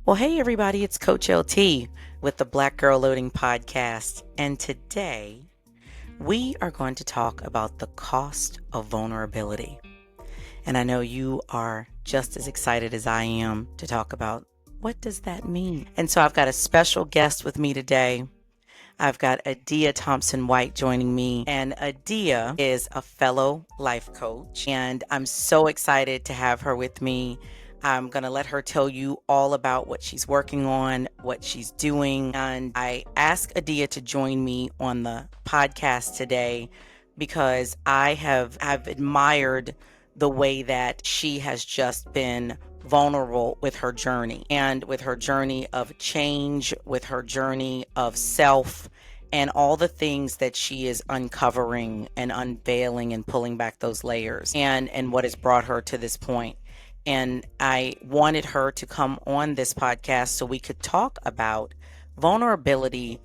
Well, hey, everybody, it's Coach LT with the Black Girl Loading Podcast. And today we are going to talk about the cost of vulnerability. And I know you are just as excited as I am to talk about what does that mean? And so I've got a special guest with me today. I've got Adia Thompson White joining me, and Adia is a fellow life coach, and I'm so excited to have her with me. I'm going to let her tell you all about what she's working on, what she's doing. And I asked Adia to join me on the podcast today because I've admired the way that she has just been vulnerable with her journey and with her journey of change, with her journey of self, and all the things that she is uncovering and unveiling and pulling back those layers and what has brought her to this point. And I wanted her to come on this podcast so we could talk about vulnerability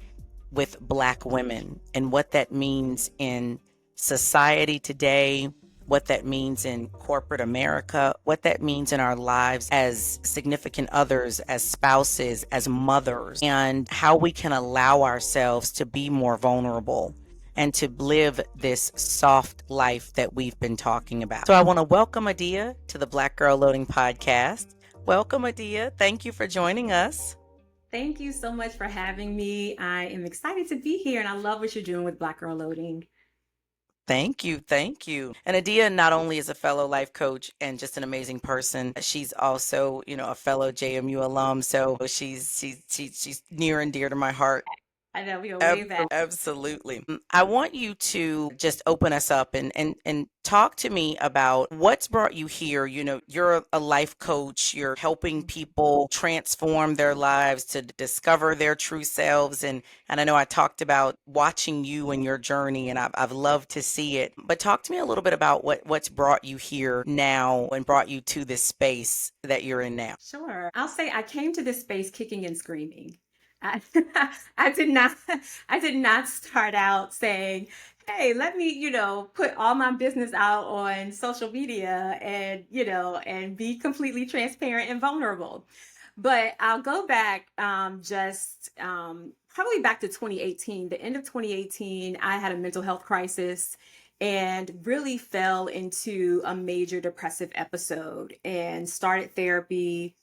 with Black women and what that means in society today, what that means in corporate America, what that means in our lives as significant others, as spouses, as mothers, and how we can allow ourselves to be more vulnerable and to live this soft life that we've been talking about. So I want to welcome Adia to the Black Girl Loading Podcast. Welcome, Adia. Thank you for joining us. Thank you so much for having me. I am excited to be here and I love what you're doing with Black Girl Loading. Thank you. Thank you. And Adia not only is a fellow life coach and just an amazing person, she's also, a fellow JMU alum. So she's near and dear to my heart. I know we go way back. Absolutely. I want you to just open us up and talk to me about what's brought you here. You're a life coach, you're helping people transform their lives to discover their true selves. And I know I talked about watching you and your journey, and I've loved to see it. But talk to me a little bit about what's brought you here now and brought you to this space that you're in now. Sure. I'll say I came to this space kicking and screaming. I, I did not I did not start out saying, "Hey, let me, put all my business out on social media and, and be completely transparent and vulnerable." But I'll go back just probably back to 2018. The end of 2018, I had a mental health crisis and really fell into a major depressive episode and started therapy.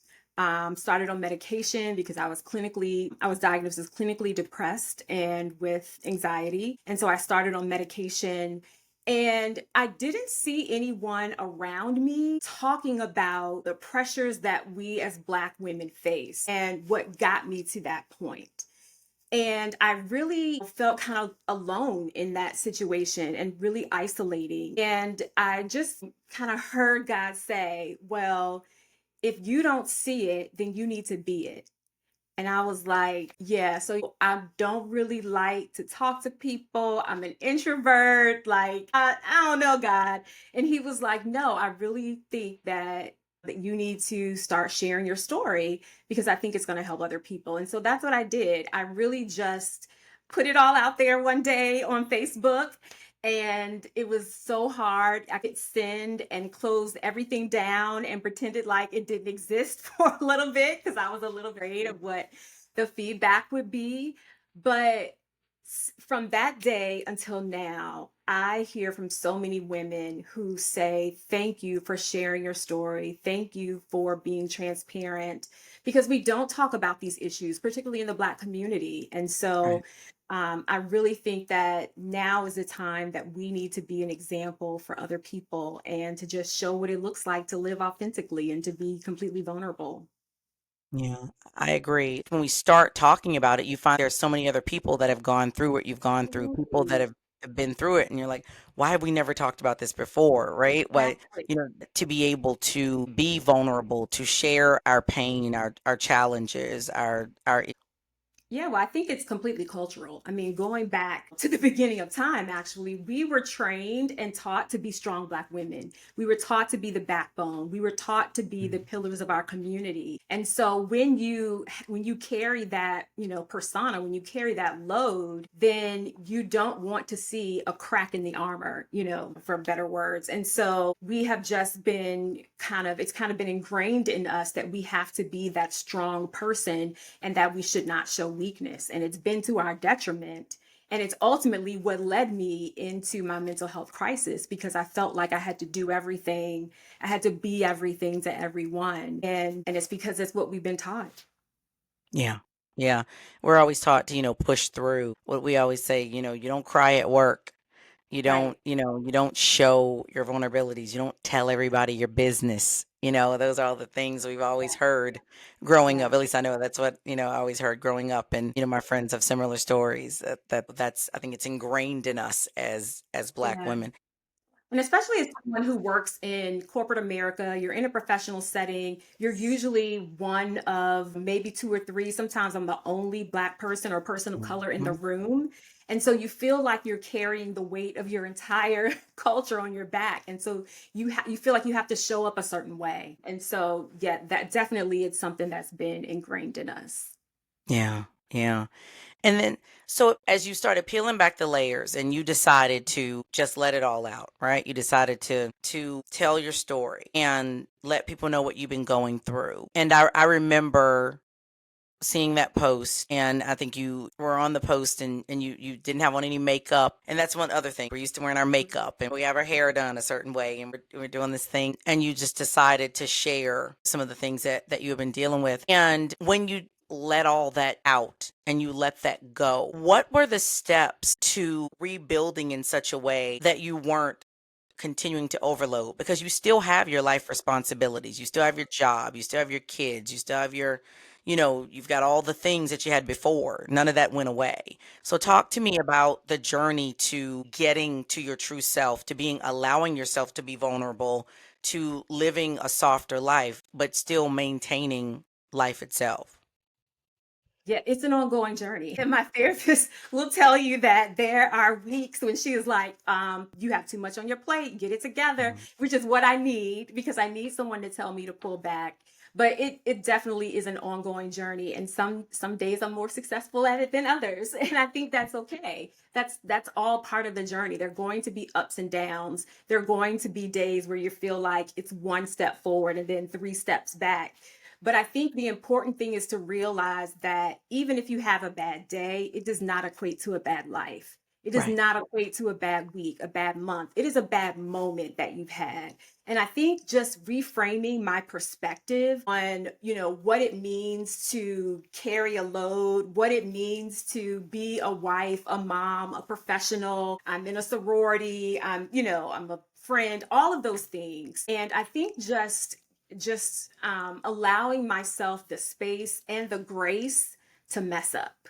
Started on medication because I was diagnosed as clinically depressed and with anxiety. And so I started on medication and I didn't see anyone around me talking about the pressures that we as Black women face and what got me to that point. And I really felt kind of alone in that situation and really isolating. And I just kind of heard God say, well, if you don't see it, then you need to be it. And I was like, yeah, so I don't really like to talk to people. I'm an introvert. Like, I don't know, God. And he was like, no, I really think that you need to start sharing your story because I think it's going to help other people. And so that's what I did. I really just put it all out there one day on Facebook. And it was so hard. I could send and close everything down and pretended like it didn't exist for a little bit because I was a little afraid of what the feedback would be. But from that day until now, I hear from so many women who say, thank you for sharing your story. Thank you for being transparent because we don't talk about these issues, particularly in the Black community. And Right. so I really think that now is the time that we need to be an example for other people and to just show what it looks like to live authentically and to be completely vulnerable. Yeah, I agree. When we start talking about it, you find there's so many other people that have gone through what you've gone through, people that Absolutely. have been through it, and you're like, why have we never talked about this before, right? Why, Exactly. to be able to be vulnerable, to share our pain, our challenges, our Yeah, well, I think it's completely cultural. I mean, going back to the beginning of time, actually, we were trained and taught to be strong Black women. We were taught to be the backbone. We were taught to be the Mhm. pillars of our community. And so when you carry that, persona, when you carry that load, then you don't want to see a crack in the armor, for better words. And so we have just been it's kind of been ingrained in us that we have to be that strong person and that we should not show weakness. And it's been to our detriment. And it's ultimately what led me into my mental health crisis because I felt like I had to do everything. I had to be everything to everyone. And it's because that's what we've been taught. Yeah. Yeah. We're always taught to, push through. What we always say, you don't cry at work. Right. You don't show your vulnerabilities. You don't tell everybody your business. Those are all the things we've always Yeah. heard growing Yeah. up. At least I know that's what, I always heard growing up. And, my friends have similar stories that's, I think it's ingrained in us as Black Yeah. women. And especially as someone who works in corporate America, you're in a professional setting, you're usually one of maybe two or three. Sometimes I'm the only Black person or person of color in the Mhm. room. And so you feel like you're carrying the weight of your entire culture on your back. And so you feel like you have to show up a certain way. And so, yeah, that definitely is something that's been ingrained in us. Yeah. Yeah. And then, so as you started peeling back the layers and you decided to just let it all out, right? You decided to tell your story and let people know what you've been going through. And I remember seeing that post, and I think you were on the post, and you didn't have on any makeup. And that's one other thing. We're used to wearing our makeup and we have our hair done a certain way, and we're doing this thing, and you just decided to share some of the things that you have been dealing with. And when you let all that out and you let that go, what were the steps to rebuilding in such a way that you weren't continuing to overload? Because you still have your life responsibilities, you still have your job, you still have your kids, you still have your, you've got all the things that you had before. None of that went away. So talk to me about the journey to getting to your true self, to being allowing yourself to be vulnerable, to living a softer life, but still maintaining life itself. Yeah, it's an ongoing journey. And my therapist will tell you that there are weeks when she is like, you have too much on your plate, get it together, Mhm. which is what I need because I need someone to tell me to pull back. But it definitely is an ongoing journey. And some days I'm more successful at it than others. And I think that's okay. That's all part of the journey. There are going to be ups and downs. There are going to be days where you feel like it's one step forward and then three steps back. But I think the important thing is to realize that even if you have a bad day, it does not equate to a bad life. It does Right. not equate to a bad week, a bad month. It is a bad moment that you've had. And I think just reframing my perspective on, what it means to carry a load, what it means to be a wife, a mom, a professional. I'm in a sorority, I'm a friend, all of those things. And I think just allowing myself the space and the grace to mess up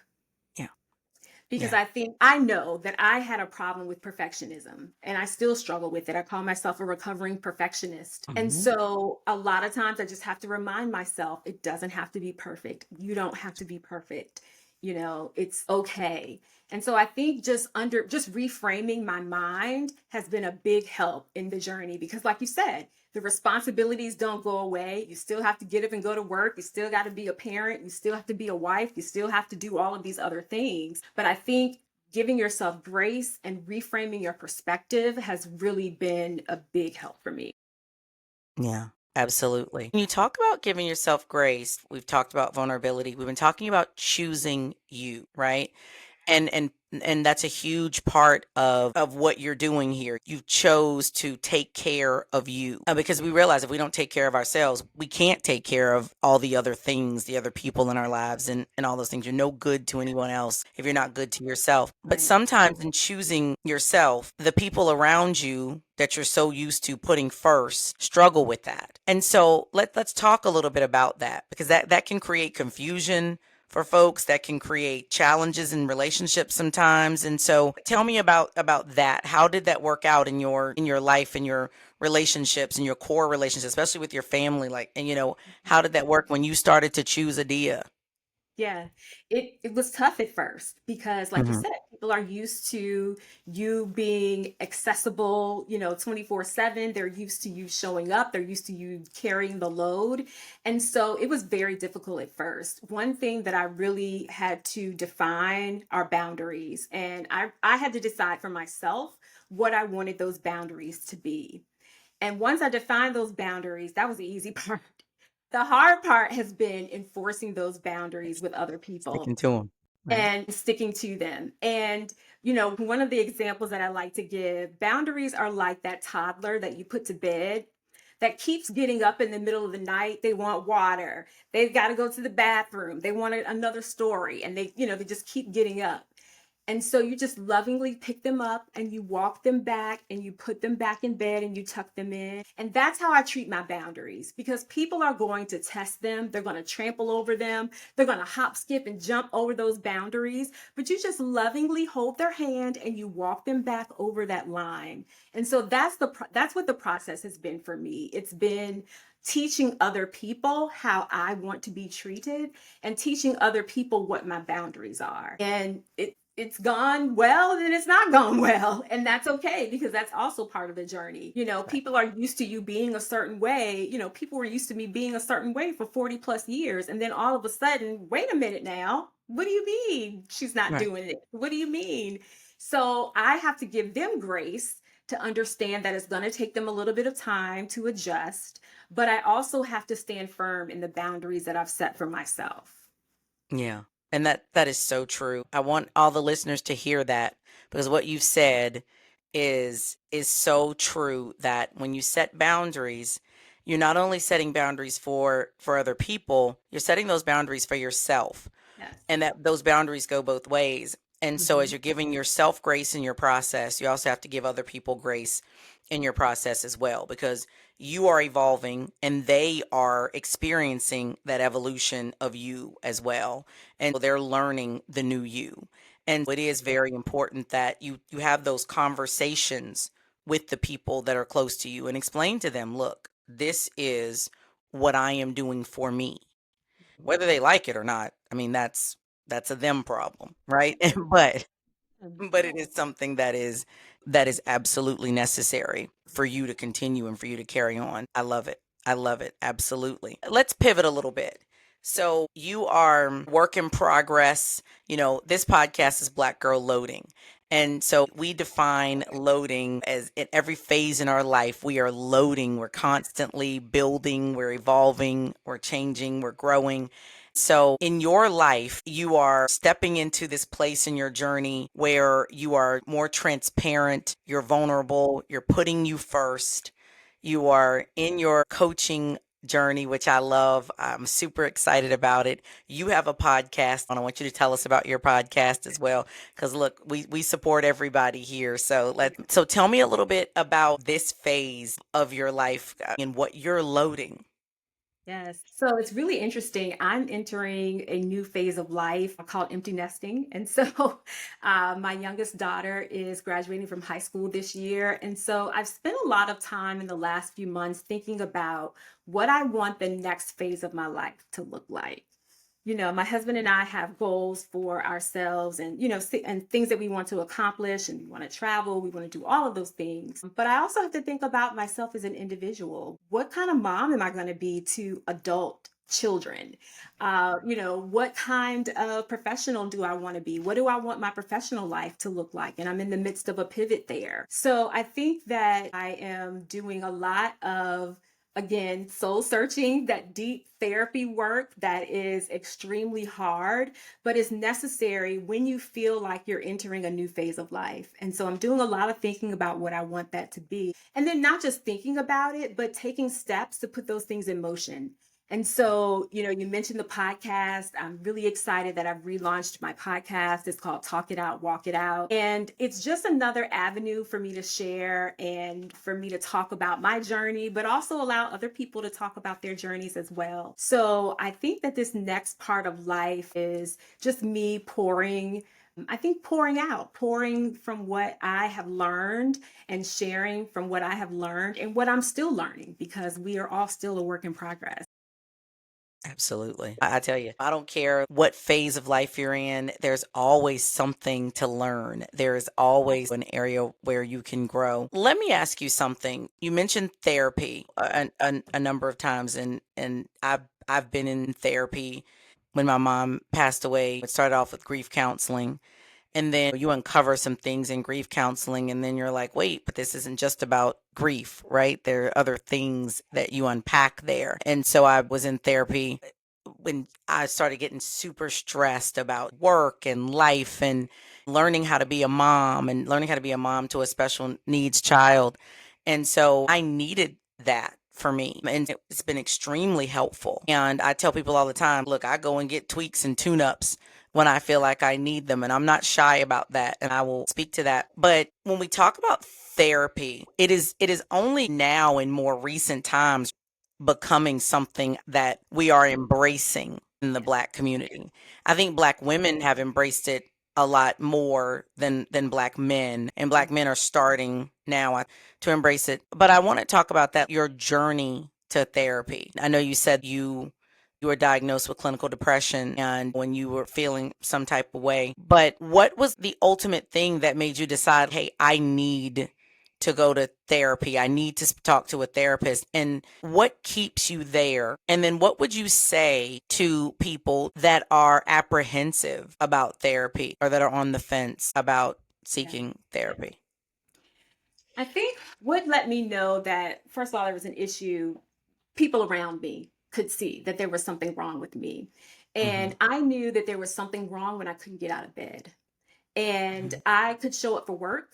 Yeah. because Yeah. I think I know that I had a problem with perfectionism and I still struggle with it. I call myself a recovering perfectionist. And Mhm. so a lot of times I just have to remind myself it doesn't have to be perfect. You don't have to be perfect. It's okay. And so I think just reframing my mind has been a big help in the journey because like you said, the responsibilities don't go away. You still have to get up and go to work. You still got to be a parent. You still have to be a wife. You still have to do all of these other things. But I think giving yourself grace and reframing your perspective has really been a big help for me. Yeah, absolutely. When you talk about giving yourself grace, we've talked about vulnerability. We've been talking about choosing you, right? And that's a huge part of what you're doing here. You chose to take care of you, because we realize if we don't take care of ourselves, we can't take care of all the other things, the other people in our lives, and all those things. You're no good to anyone else if you're not good to yourself. But Right. sometimes in choosing yourself, the people around you that you're so used to putting first struggle with that. And so let's talk a little bit about that, because that can create confusion for folks, that can create challenges in relationships sometimes. And so tell me about that. How did that work out in your life, in your relationships, in your core relationships, especially with your family? Like, and how did that work when you started to choose Adia? Yeah, it was tough at first because, like you Hmm. said, people are used to you being accessible, 24/7. They're used to you showing up. They're used to you carrying the load. And so it was very difficult at first. One thing that I really had to define are boundaries. And I had to decide for myself what I wanted those boundaries to be. And once I defined those boundaries, that was the easy part. The hard part has been enforcing those boundaries with other people Sticking to them. Right. and sticking to them. And, one of the examples that I like to give, boundaries are like that toddler that you put to bed that keeps getting up in the middle of the night. They want water. They've got to go to the bathroom. They want another story. And they just keep getting up. And so you just lovingly pick them up and you walk them back and you put them back in bed and you tuck them in. And that's how I treat my boundaries because people are going to test them. They're going to trample over them. They're going to hop, skip, and jump over those boundaries. But you just lovingly hold their hand and you walk them back over that line. And so that's what the process has been for me. It's been teaching other people how I want to be treated and teaching other people what my boundaries are. And it's gone well and it's not gone well. And that's okay because that's also part of the journey. Right. People are used to you being a certain way. People were used to me being a certain way for 40 plus years. And then all of a sudden, wait a minute now. What do you mean she's not Right. doing it? What do you mean? So I have to give them grace to understand that it's going to take them a little bit of time to adjust. But I also have to stand firm in the boundaries that I've set for myself. Yeah. And that is so true. I want all the listeners to hear that because what you've said is so true that when you set boundaries, you're not only setting boundaries for other people, you're setting those boundaries for yourself. Yes. And that those boundaries go both ways. And so as Mhm. you're giving yourself grace in your process, you also have to give other people grace in your process as well because you are evolving and they are experiencing that evolution of you as well. And so they're learning the new you. And it is very important that you have those conversations with the people that are close to you and explain to them, look, this is what I am doing for me whether they like it or not, I mean, that's a them problem, right? But Mhm. but it is something that is absolutely necessary for you to continue and for you to carry on. I love it. I love it. Absolutely. Let's pivot a little bit. So you are work in progress. This podcast is Black Girl Loading. And so we define loading as in every phase in our life, we are loading, we're constantly building, we're evolving, we're changing, we're growing. So, in your life, you are stepping into this place in your journey where you are more transparent, you're vulnerable, you're putting you first, you are in your coaching journey, which I love. I'm super excited about it. You have a podcast, and I want you to tell us about your podcast as well. Because look, we support everybody here. So tell me a little bit about this phase of your life and what you're loading. Yes. So it's really interesting. I'm entering a new phase of life called empty nesting. And so my youngest daughter is graduating from high school this year. And so I've spent a lot of time in the last few months thinking about what I want the next phase of my life to look like. My husband and I have goals for ourselves and, and things that we want to accomplish and we want to travel, we want to do all of those things. But I also have to think about myself as an individual. What kind of mom am I going to be to adult children? What kind of professional do I want to be? What do I want my professional life to look like? And I'm in the midst of a pivot there. So I think that I am doing a lot of again, soul searching, that deep therapy work that is extremely hard, but is necessary when you feel like you're entering a new phase of life. And so I'm doing a lot of thinking about what I want that to be. And then not just thinking about it, but taking steps to put those things in motion. And so, you mentioned the podcast. I'm really excited that I've relaunched my podcast. It's called Talk It Out, Walk It Out. And it's just another avenue for me to share and for me to talk about my journey, but also allow other people to talk about their journeys as well. So I think that this next part of life is just me pouring out, pouring from what I have learned and sharing from what I have learned and what I'm still learning because we are all still a work in progress. Absolutely. I tell you, I don't care what phase of life you're in, there's always something to learn. There is always an area where you can grow. Let me ask you something. You mentioned therapy a number of times, and I've been in therapy when my mom passed away. It started off with grief counseling. And then you uncover some things in grief counseling, and then you're like, wait, but this isn't just about grief, right? There are other things that you unpack there. And so I was in therapy when I started getting super stressed about work and life and learning how to be a mom and learning how to be a mom to a special needs child. And so I needed that for me. And it's been extremely helpful. And I tell people all the time, look, I go and get tweaks and tune ups when I feel like I need them. And I'm not shy about that. And I will speak to that. But when we talk about therapy, it is only now in more recent times becoming something that we are embracing in the Black community. I think Black women have embraced it a lot more than Black men, and Black men are starting now to embrace it. But I want to talk about that, your journey to therapy. I know you said you were diagnosed with clinical depression and when you were feeling some type of way. But what was the ultimate thing that made you decide, hey, I need to go to therapy? I need to talk to a therapist. And what keeps you there? And then what would you say to people that are apprehensive about therapy or that are on the fence about Yeah. seeking therapy? I think what let me know that, first of all, there was an issue, people around me could see that there was something wrong with me. Hmm. And I knew that there was something wrong when I couldn't get out of bed. And I could show up for work,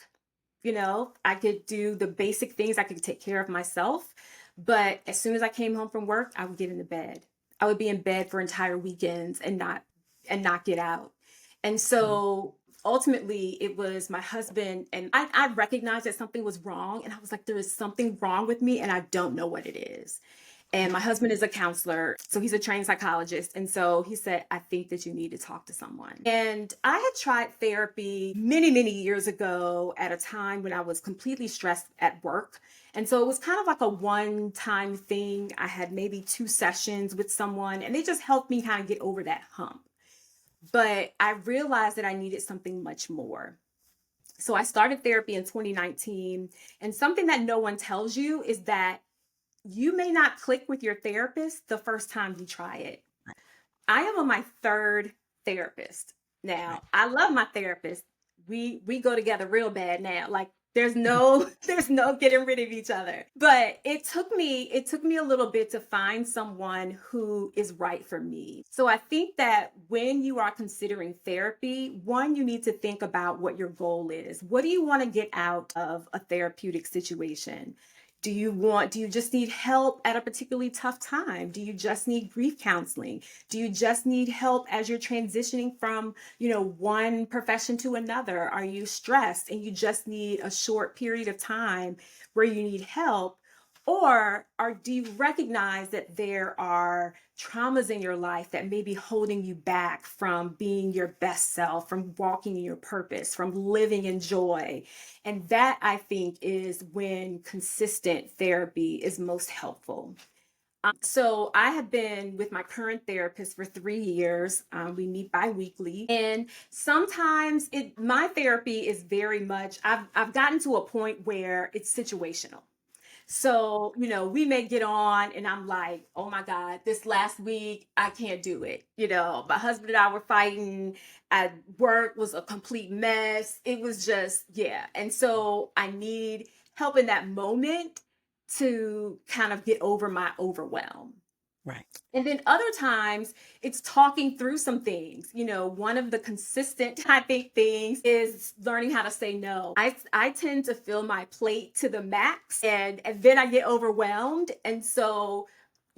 I could do the basic things, I could take care of myself. But as soon as I came home from work, I would get into bed. I would be in bed for entire weekends and not get out. And Hmm. so ultimately it was my husband, and I recognized that something was wrong, and I was like, there is something wrong with me and I don't know what it is. And my husband is a counselor, so he's a trained psychologist. And so he said, I think that you need to talk to someone. And I had tried therapy many, many years ago at a time when I was completely stressed at work. And so it was kind of like a one time thing. I had maybe 2 sessions with someone, and they just helped me kind of get over that hump. But I realized that I needed something much more. So I started therapy in 2019. And something that no one tells you is that you may not click with your therapist the first time you try it. I am on my third therapist Right. now. I love my therapist. We go together real bad now. Like there's no there's no getting rid of each other. But it took me a little bit to find someone who is right for me. So I think that when you are considering therapy, one, you need to think about what your goal is. What do you want to get out of a therapeutic situation? Do you just need help at a particularly tough time? Do you just need grief counseling? Do you just need help as you're transitioning from, one profession to another? Are you stressed and you just need a short period of time where you need help? Or do you recognize that there are traumas in your life that may be holding you back from being your best self, from walking in your purpose, from living in joy? And that I think is when consistent therapy is most helpful. So I have been with my current therapist for 3 years. We meet bi-weekly, and sometimes my therapy is very much. I've gotten to a point where it's situational. So, we may get on and I'm like, oh my God, this last week, I can't do it. My husband and I were fighting at work, was a complete mess. It was just, yeah. And so I need help in that moment to kind of get over my overwhelm. Right. And then other times it's talking through some things. One of the consistent, I think, things is learning how to say no. I tend to fill my plate to the max, and then I get overwhelmed. And so,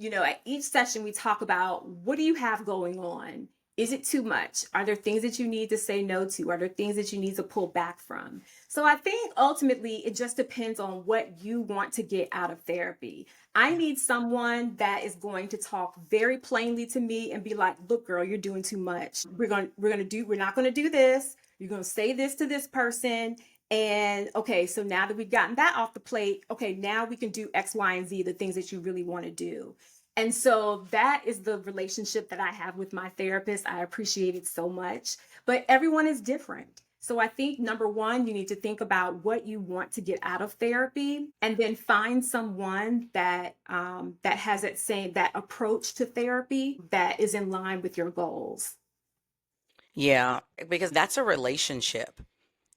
at each session we talk about, what do you have going on? Is it too much? Are there things that you need to say no to? Are there things that you need to pull back from? So I think ultimately it just depends on what you want to get out of therapy. I Yeah. need someone that is going to talk very plainly to me and be like, "Look, girl, you're doing too much. We're not going to do this. You're going to say this to this person. And okay, so now that we've gotten that off the plate, okay, now we can do X, Y, and Z, the things that you really want to do." And so that is the relationship that I have with my therapist. I appreciate it so much, but everyone is different. So I think number one, you need to think about what you want to get out of therapy, and then find someone that that has that approach to therapy that is in line with your goals. Yeah, because that's a relationship.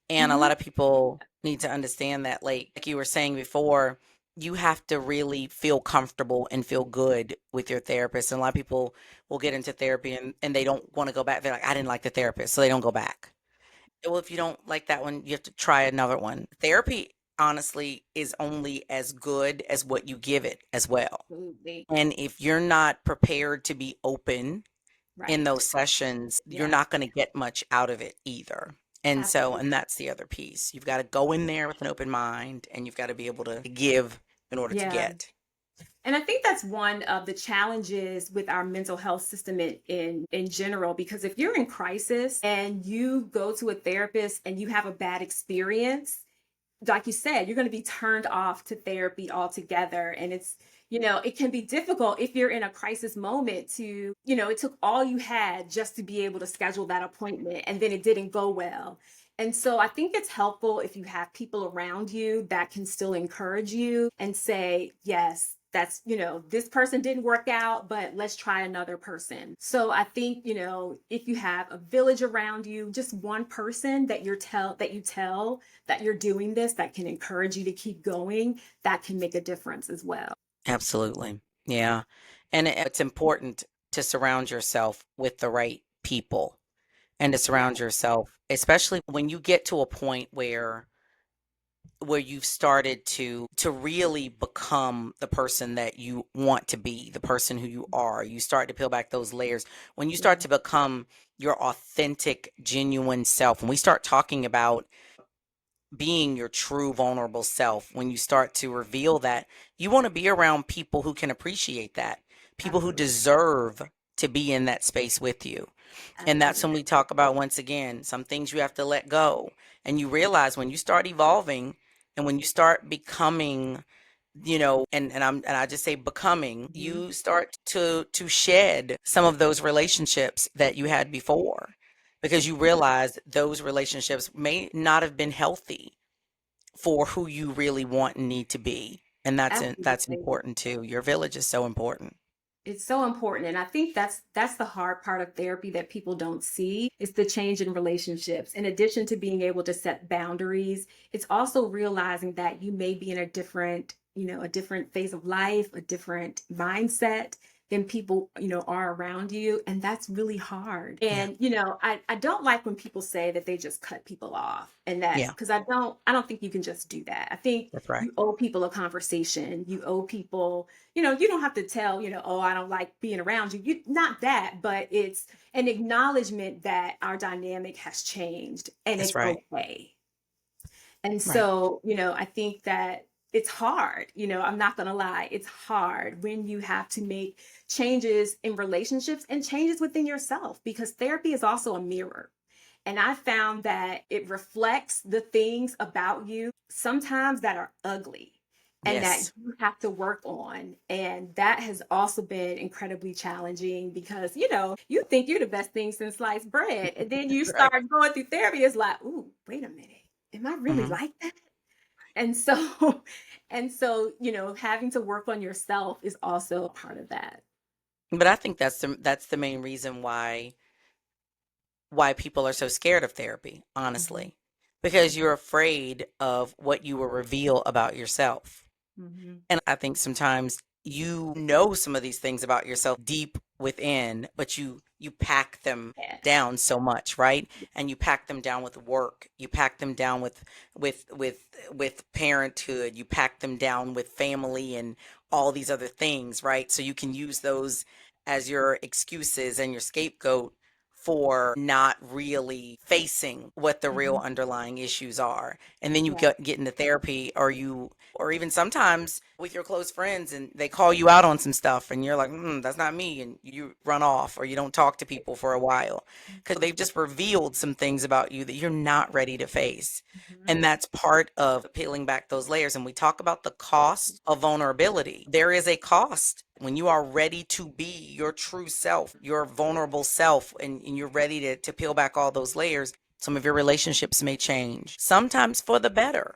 And a Mhm. lot of people need to understand that, like you were saying before, you have to really feel comfortable and feel good with your therapist. And a lot of people will get into therapy and they don't want to go back. They're like, I didn't like the therapist, so they don't go back. Well, if you don't like that one, you have to try another one. Therapy, honestly, is only as good as what you give it as well. Absolutely. And if you're not prepared to be open in Right. those sessions, you're Yeah. not going to get much out of it either. And so, Absolutely. and that's the other piece. You've got to go in there with an open mind and you've got to be able to give in order to Yeah. get. And I think that's one of the challenges with our mental health system in general, because if you're in crisis and you go to a therapist and you have a bad experience, like you said, you're going to be turned off to therapy altogether. And it's, it can be difficult if you're in a crisis moment to, it took all you had just to be able to schedule that appointment and then it didn't go well. And so I think it's helpful if you have people around you that can still encourage you and say, yes, that's, this person didn't work out, but let's try another person. So I think, if you have a village around you, just one person that you tell that you're doing this, that can encourage you to keep going, that can make a difference as well. Absolutely. Yeah. And it's important to surround yourself with the right people and to Yeah, surround yourself, especially when you get to a point where you've started to really become the person that you want to be, the person who you are. You start to peel back those layers. When you start yeah, to become your authentic, genuine self, when we start talking about being your true vulnerable self, when you start to reveal that, you want to be around people who can appreciate that, people who absolutely, deserve to be in that space with you. And that's when absolutely. we talk about, once again, some things you have to let go. And you realize when you start evolving and when you start becoming, and I just say becoming, Mhm. you start to shed some of those relationships that you had before because you realize those relationships may not have been healthy for who you really want and need to be. And that's Absolutely. important too. Your village is so important. It's so important. And I think that's the hard part of therapy that people don't see is the change in relationships. In addition to being able to set boundaries, it's also realizing that you may be in a different phase of life, a different mindset than people, are around you. And that's really hard. Yeah. And, I don't like when people say that they just cut people off. And that Yeah. because I don't think you can just do that. I think That's right. you owe people a conversation. You owe people, you don't have to tell, oh, I don't like being around you. Not that, but it's an acknowledgement that our dynamic has changed and That's it's right. okay. And Right. so, I think that it's hard. I'm not going to lie. It's hard when you have to make changes in relationships and changes within yourself, because therapy is also a mirror. And I found that it reflects the things about you sometimes that are ugly and that Yes. you have to work on. And that has also been incredibly challenging because, you think you're the best thing since sliced bread. And then you That's right. start going through therapy. It's like, ooh, wait a minute. Am I really Mhm. like that? And so, and so, having to work on yourself is also a part of that. But I think that's the main reason why people are so scared of therapy, Mhm. honestly. Because you're afraid of what you will reveal about yourself. Mhm. And I think sometimes you know some of these things about yourself deep within, but you pack them Yes. down so much, right? And you pack them down with work. You pack them down with with with parenthood. You pack them down with family and all these other things, right? So you can use those as your excuses and your scapegoat for not really facing what the real Mhm. underlying issues are. And then you Yeah. get into therapy, or even sometimes with your close friends and they call you out on some stuff and you're like, that's not me. And you run off or you don't talk to people for a while because they've just revealed some things about you that you're not ready to face. Mhm. And that's part of peeling back those layers. And we talk about the cost of vulnerability. There is a cost when you are ready to be your true self, your vulnerable self, and you're ready to peel back all those layers, some of your relationships may change. Sometimes for the better,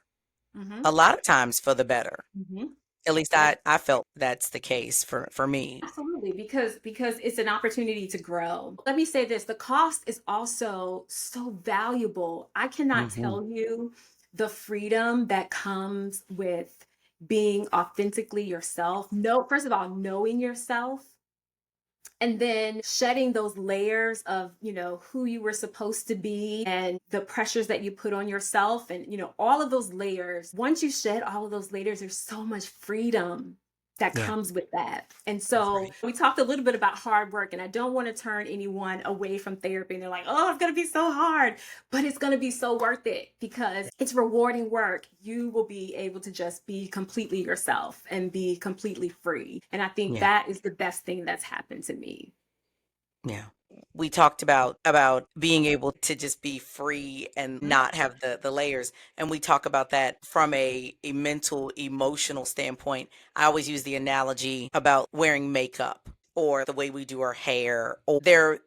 Mm-hmm. a lot of times for the better. Mm-hmm. At least I felt that's the case for me. Absolutely, because it's an opportunity to grow. Let me say this, the cost is also so valuable. I cannot Hmm. tell you the freedom that comes with being authentically yourself. No, first of all, knowing yourself and then shedding those layers of, who you were supposed to be and the pressures that you put on yourself and, all of those layers. Once you shed all of those layers, there's so much freedom that Yeah, comes with that. And that's so right. we talked a little bit about hard work, and I don't want to turn anyone away from therapy. And they're like, oh, it's going to be so hard, but it's going to be so worth it because it's rewarding work. You will be able to just be completely yourself and be completely free. And I think Yeah. that is the best thing that's happened to me. Yeah. We talked about being able to just be free and Mhm. not have the layers. And we talk about that from a mental, emotional standpoint. I always use the analogy about wearing makeup or the way we do our hair. Or there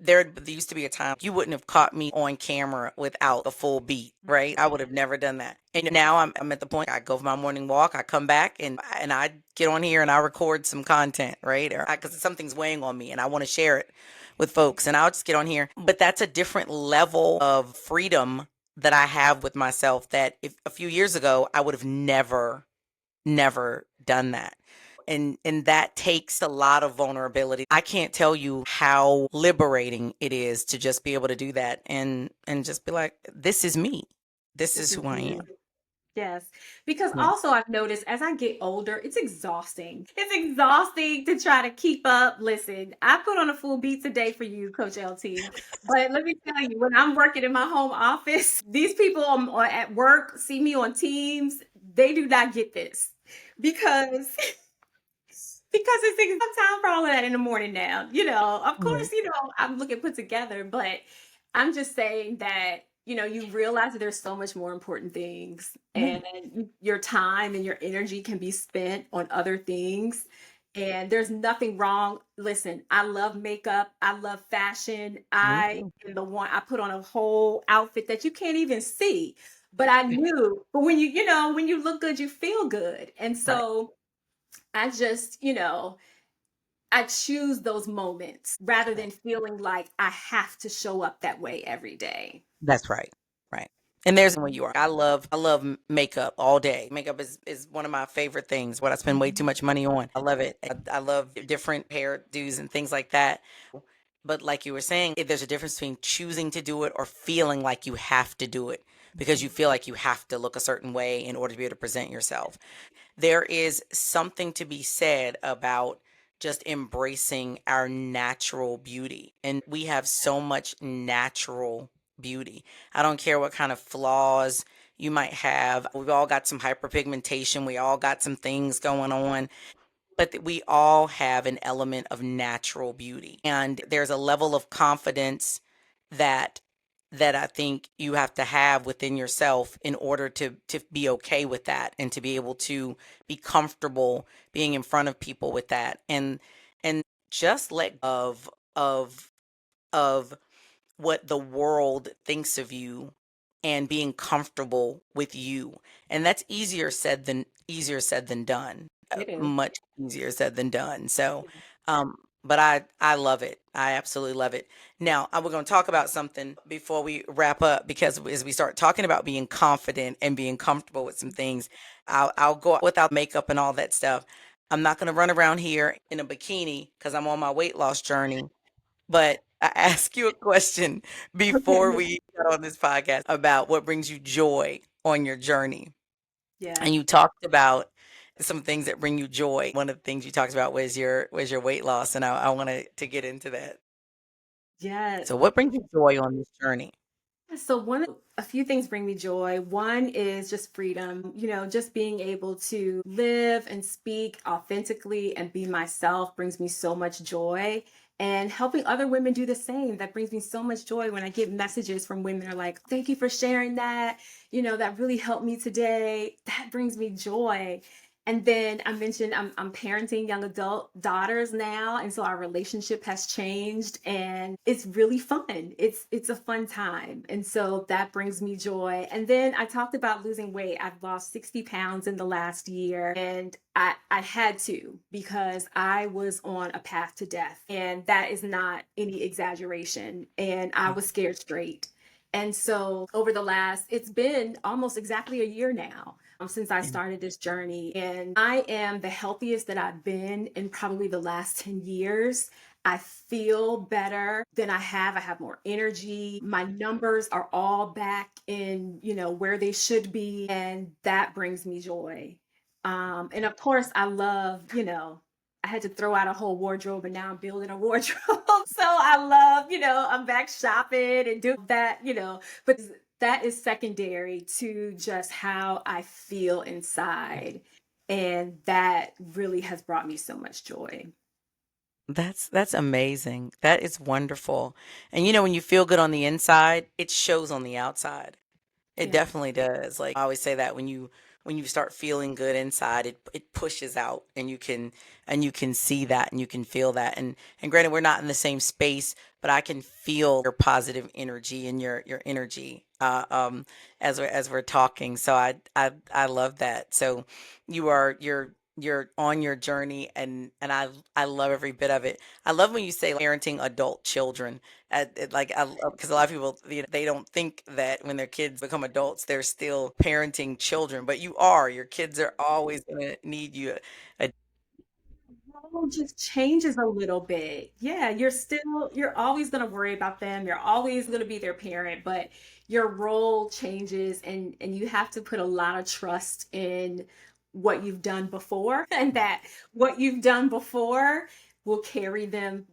used to be a time you wouldn't have caught me on camera without a full beat, right? I would have never done that. And now I'm at the point I go for my morning walk, I come back and I get on here and I record some content, right? Or because something's weighing on me and I want to share it with folks and I'll just get on here. But that's a different level of freedom that I have with myself that if a few years ago I would have never done that. And that takes a lot of vulnerability. I can't tell you how liberating it is to just be able to do that and just be like, this is me. This This is is who I me. am. Yes. Because Yeah. also I've noticed as I get older, it's exhausting. It's exhausting to try to keep up. Listen, I put on a full beat today for you, Coach LT. But let me tell you, when I'm working in my home office, these people at work see me on Teams. They do not get this because because it's time for all of that in the morning now. Of Yeah. course, I'm looking put together, but I'm just saying that, you realize that there's so much more important things Yeah. and your time and your energy can be spent on other things. And there's nothing wrong. Listen, I love makeup. I love fashion. Me I too. am the one I put on a whole outfit that you can't even see. But I knew, but when you look good, you feel good. And Right. so I just, I choose those moments rather than feeling like I have to show up that way every day. That's right. Right. And there's when you are. I love makeup all day. Makeup is one of my favorite things. What I spend way too Mhm. much money on. I love it. I love different hairdos and things like that. But like you were saying, there's a difference between choosing to do it or feeling like you have to do it because you Mhm. feel like you have to look a certain way in order to be able to present yourself. There is something to be said about just embracing our natural beauty. And we have so much natural beauty. I don't care what kind of flaws you might have. We've all got some hyperpigmentation. We all got some things going on, but we all have an element of natural beauty. And there's a level of confidence that I think you have to have within yourself in order to be okay with that and to be able to be comfortable being in front of people with that and just let go of what the world thinks of you and being comfortable with you. And that's easier said than done. It is. Much easier said than done. So, but I love it. I absolutely love it. Now, we're going to talk about something before we wrap up because as we start talking about being confident and being comfortable with some things, I'll go without makeup and all that stuff. I'm not going to run around here in a bikini because I'm on my weight loss journey. But I ask you a question before Okay. we got on this podcast about what brings you joy on your journey. Yeah. And you talked about some things that bring you joy. One of the things you talked about was your weight loss, and I wanted to get into that. Yes. So what brings you joy on this journey? So a few things bring me joy. One is just freedom, just being able to live and speak authentically and be myself brings me so much joy. And helping other women do the same, that brings me so much joy when I get messages from women that are like, thank you for sharing that. That really helped me today. That brings me joy. And then I mentioned I'm parenting young adult daughters now, and so our relationship has changed, and it's really fun. It's a fun time, and so that brings me joy. And then I talked about losing weight. I've lost 60 pounds in the last year, and I had to because I was on a path to death, and that is not any exaggeration. And I was scared straight. And so over the last, it's been almost exactly a year now since I started this journey. And I am the healthiest that I've been in probably the last 10 years. I feel better than I have. I have more energy. My numbers are all back in, where they should be. And that brings me joy. And of course, I love, I had to throw out a whole wardrobe and now I'm building a wardrobe. So I love, I'm back shopping and do that, but that is secondary to just how I feel inside. And that really has brought me so much joy. That's amazing. That is wonderful. And when you feel good on the inside, it shows on the outside. It Yeah. definitely does. Like I always say that when you start feeling good inside, it pushes out and you can see that and you can feel that. And granted we're not in the same space, but I can feel your positive energy and your energy as we're talking. So I love that. So you're on your journey and I love every bit of it. I love when you say parenting adult children like because a lot of people they don't think that when their kids become adults they're still parenting children, but your kids are always going to need you. a, Role just changes a little bit. Yeah, you're always going to worry about them. You're always going to be their parent, but your role changes and you have to put a lot of trust in what you've done before and that what you've done before will carry them,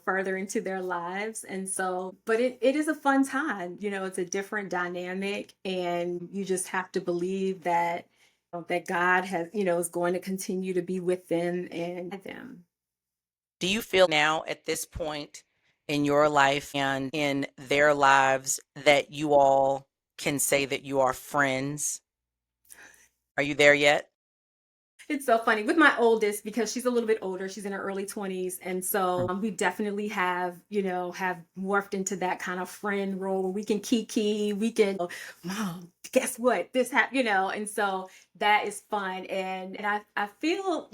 further into their lives. And so, but it is a fun time. It's a different dynamic and you just have to believe that God has, is going to continue to be with them and guide them. do you feel now at this point in your life and in their lives that you all can say that you are friends? Are you there yet? It's so funny with my oldest because she's a little bit older. She's in her early 20s. And Mm. so we definitely have morphed into that kind of friend role where we can kiki, we can, Mom, guess what? This happened, and so that is fun. And I feel,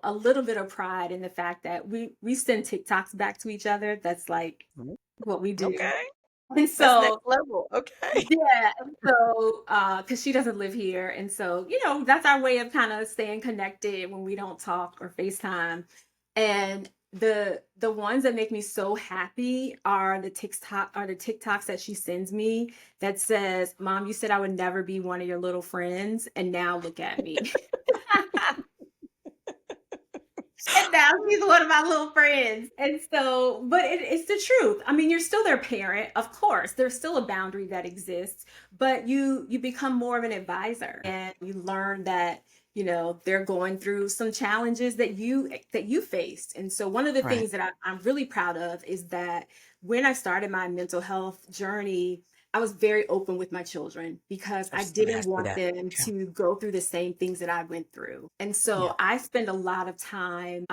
a little bit of pride in the fact that we send TikToks back to each other. That's like Mhm. what we do. Okay, And that's next so level. Okay. yeah, and so, because she doesn't live here, and so, that's our way of kinda staying connected when we don't talk or FaceTime, and the ones that make me so happy are the TikToks that she sends me that says, "Mom, you said I would never be one of your little friends, and now look at me." And now he's one of my little friends. And so, but it's the truth. I mean, you're still their parent, of course. There's still a boundary that exists, but you become more of an advisor and you learn that they're going through some challenges that you faced. And so one of the Right. things that I'm really proud of is that when I started my mental health journey, I was very open with my children because I I was just gonna didn't ask you want that. them Okay. to go through the same things that I went through. And Yeah. so I spend a lot of time,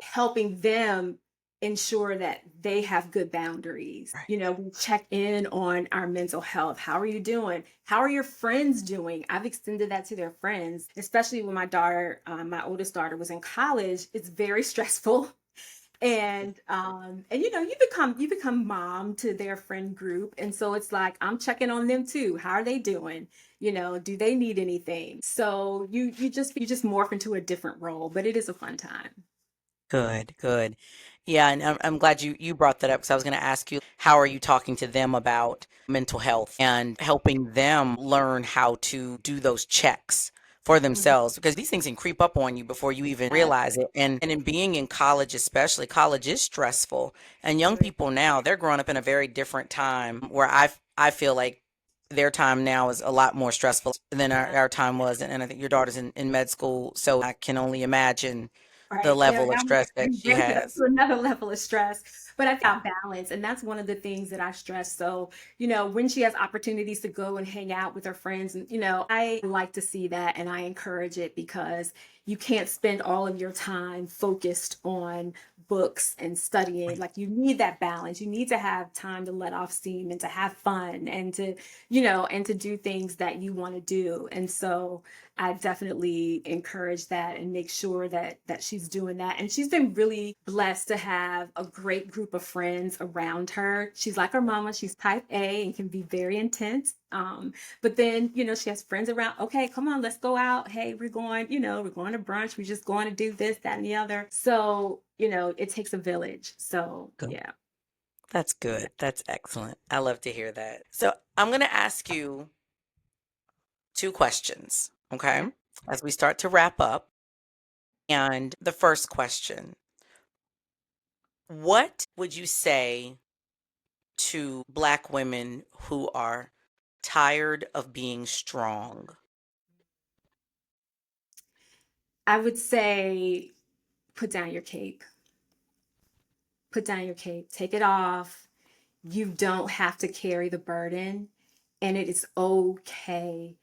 helping them ensure that they have good boundaries. Right. We check in on our mental health. How are you doing? How are your friends doing? I've extended that to their friends, especially when my oldest daughter was in college. It's very stressful and you become mom to their friend group, and so it's like I'm checking on them too. How are they doing? Do they need anything? So you just morph into a different role, but it is a fun time. Good, good. Yeah, and I'm glad you brought that up because I was going to ask you, how are you talking to them about mental health and helping them learn how to do those checks for Mhm. themselves because these things can creep up on you before you even Yes, realize it. And in being in college, especially, college is stressful. And young very. people now, they're growing up in a very different time where I feel like their time now is a lot more stressful than Yeah. our time was. And I think your daughter's in med school, so I can only imagine the Right. Yeah, level of now we stress that we she ramped it up has. to another level of stress. But I found balance, and that's one of the things that I stress. So, when she has opportunities to go and hang out with her friends, and I like to see that, and I encourage it, because you can't spend all of your time focused on books and studying. Right. Like, you need that balance. You need to have time to let off steam and to have fun, and to and to do things that you want to do. And so I definitely encourage that and make sure that she's doing that. And she's been really blessed to have a great group of friends around her. She's like her mama. She's type A and can be very intense. But then, she has friends around. Okay, come on, let's go out. Hey, we're going to brunch. We're just going to do this, that, and the other. So, it takes a village. So Good. yeah. That's good. That's excellent. I love to hear that. So I'm going to ask you two questions, okay, Okay. as we start to wrap up. And the first question, what would you say to Black women who are tired of being strong? I would say put down your cape. Put down your cape. Take it off. You don't have to carry the burden. And it is okay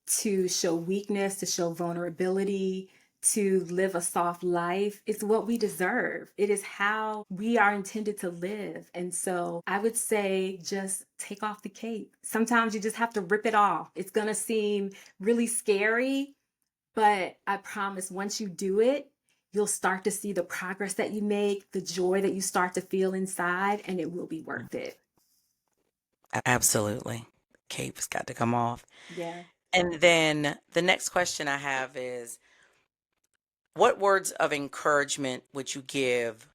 to show weakness, to show vulnerability, to live a soft life. It's what we deserve. It is how we are intended to live. And so I would say just take off the cape. Sometimes you just have to rip it off. It's going to seem really scary, but I promise once you do it, you'll start to see the progress that you make, the joy that you start to feel inside, and it will be worth it. Absolutely. Cape's got to come off. Yeah. And then the next question I have is, what words of encouragement would you give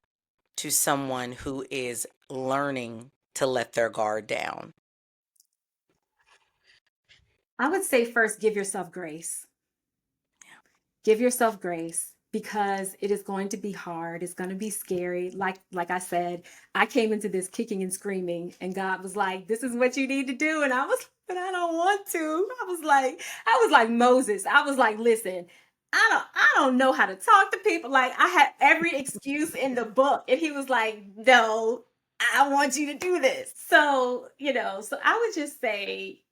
to someone who is learning to let their guard down? I would say first, give yourself grace. Give yourself grace, because it is going to be hard. It's going to be scary. Like I said, I came into this kicking and screaming, and God was like, "This is what you need to do." And I was, but I don't want to. I was like Moses. I was like, "Listen, I don't know how to talk to people." Like, I had every excuse in the book, and he was like, "No, I want you to do this." So, so I would just say,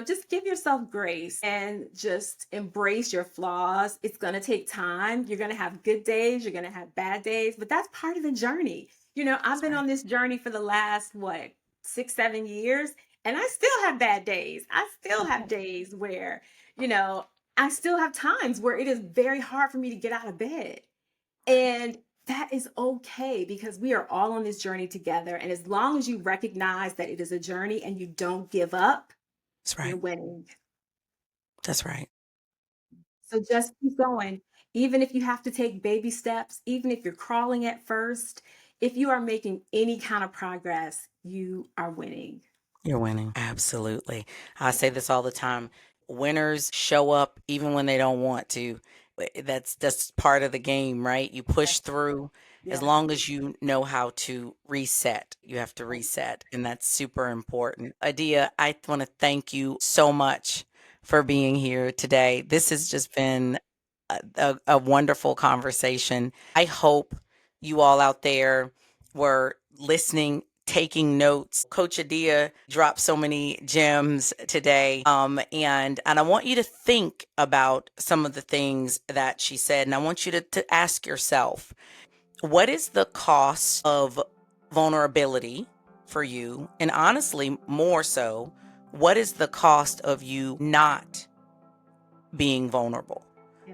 just give yourself grace and just embrace your flaws. It's going to take time. You're going to have good days, you're going to have bad days, but that's part of the journey. I've That's been right. on this journey for the last, what, 6, 7 years, and I still have bad days. I still have days where, you know, I still have times where it is very hard for me to get out of bed. And that is okay, because we are all on this journey together. And as long as you recognize that it is a journey and you don't give up, That's you're right. winning. That's right. So just keep going. Even if you have to take baby steps, even if you're crawling at first, if you are making any kind of progress, you are winning. You're winning. Absolutely. I say this all the time. Winners show up even when they don't want to. That's part of the game, right? You push through as Yeah. long as you know how to reset. You have to Yeah. reset, and that's super important. Adia, I want to thank you so much for being here today. This has just been a wonderful conversation. I hope you all out there were listening, taking notes. Coach Adia dropped so many gems today. And I want you to think about some of the things that she said. And I want you to ask yourself, what is the cost of vulnerability for you? And honestly, more so, what is the cost of you not being vulnerable?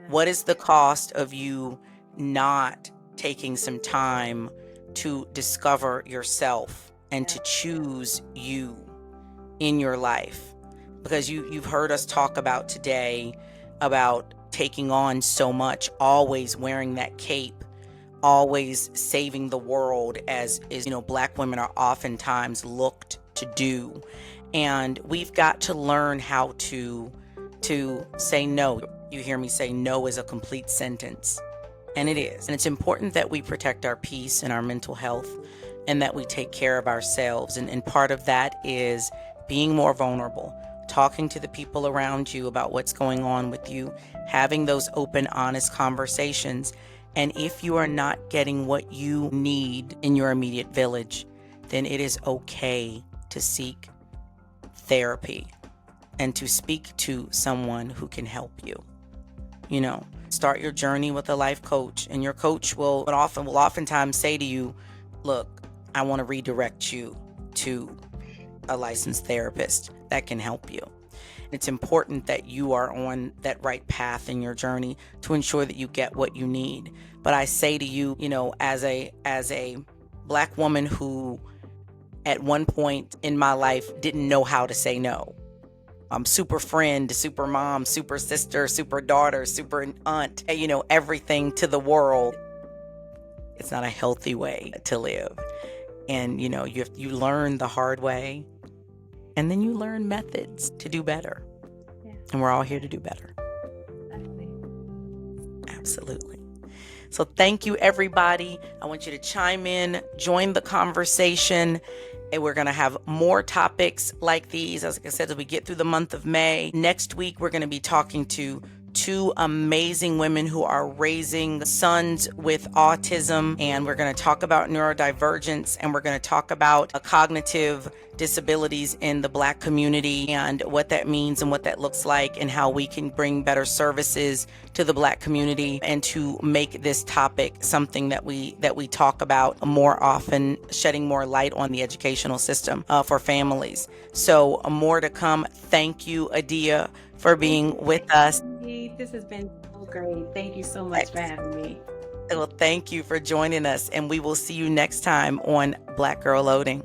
What Yes. is the cost of you not taking some time to discover yourself and Yeah. to choose you in your life? Because you've heard us talk about today about taking on so much, always wearing that cape, always saving the world, as is, Black women are oftentimes looked to do. And we've got to learn how to say no. You hear me say no is a complete sentence, and it is. And it's important that we protect our peace and our mental health, and that we take care of ourselves. And part of that is being more vulnerable, talking to the people around you about what's going on with you, having those open, honest conversations, And if you are not getting what you need in your immediate village, then it is okay to seek therapy and to speak to someone who can help you. Start your journey with a life coach, and your coach will oftentimes say to you, look, I want to redirect you to a licensed therapist that can help you. It's important that you are on that right path in your journey to ensure that you get what you need. But I say to you, as a Black woman who at one point in my life didn't know how to say no. I'm super friend, super mom, super sister, super daughter, super aunt, everything to the world. It's not a healthy way to live. And, you learn the hard way, and then you learn methods to do better. Yeah. And we're all here to do better. Exactly. Absolutely. So thank you, everybody. I want you to chime in, join the conversation. And we're going to have more topics like these, as I said, as we get through the month of May. Next week, we're going to be talking to two amazing women who are raising sons with autism. And we're going to talk about neurodivergence, and we're going to talk about cognitive disabilities in the Black community and what that means and what that looks like, and how we can bring better services to the Black community and to make this topic something that we talk about more often, shedding more light on the educational system for families. So more to come. Thank you, Adia, for being with us. This has been so great. Thank you so much for having me. Well, thank you for joining us, and we will see you next time on Black Girl Loading.